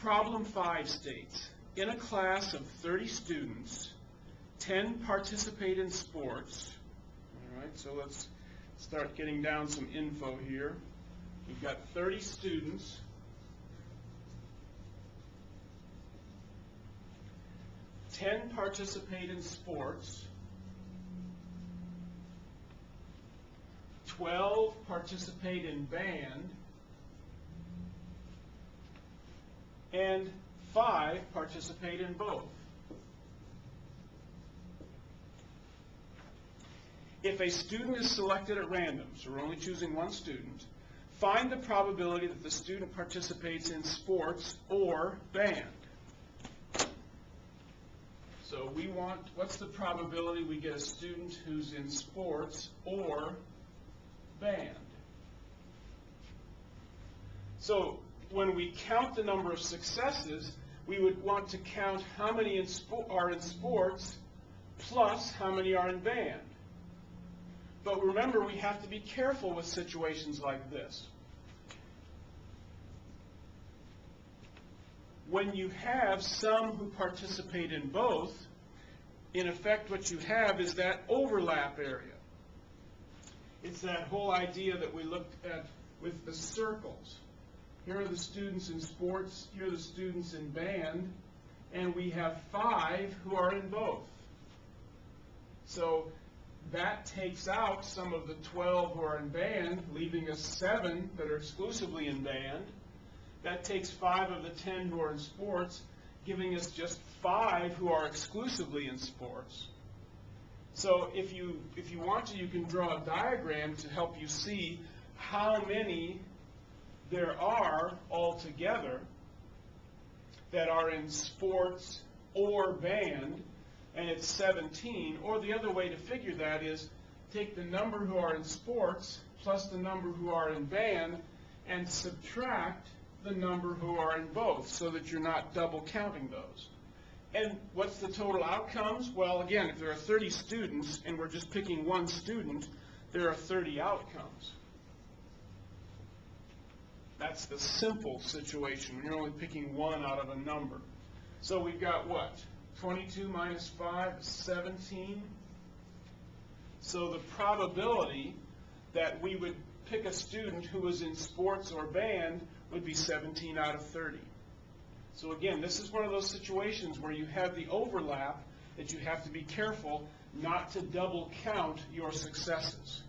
Problem 5 states, in a class of 30 students, 10 participate in sports. All right, so let's start getting down some info here. We've got 30 students. 10 participate in sports. 12 participate in band. And 5 participate in both. If a student is selected at random, so we're only choosing one student, find the probability that the student participates in sports or band. So we want, what's the probability we get a student who's in sports or band? So when we count the number of successes, we would want to count how many are in sports plus how many are in band. But remember, we have to be careful with situations like this. When you have some who participate in both, in effect what you have is that overlap area. It's that whole idea that we looked at with the circles. Here are the students in sports, here are the students in band, and we have 5 who are in both. So that takes out some of the 12 who are in band, leaving us 7 that are exclusively in band. That takes 5 of the 10 who are in sports, giving us just 5 who are exclusively in sports. So if you want to, you can draw a diagram to help you see how many there are altogether that are in sports or band, and it's 17. Or the other way to figure that is take the number who are in sports plus the number who are in band and subtract the number who are in both so that you're not double counting those. And what's the total outcomes? Well, again, if there are 30 students and we're just picking one student, there are 30 outcomes. That's the simple situation. You're only picking one out of a number. So we've got what? 22 minus 5 is 17. So the probability that we would pick a student who was in sports or band would be 17 out of 30. So again, this is one of those situations where you have the overlap that you have to be careful not to double count your successes.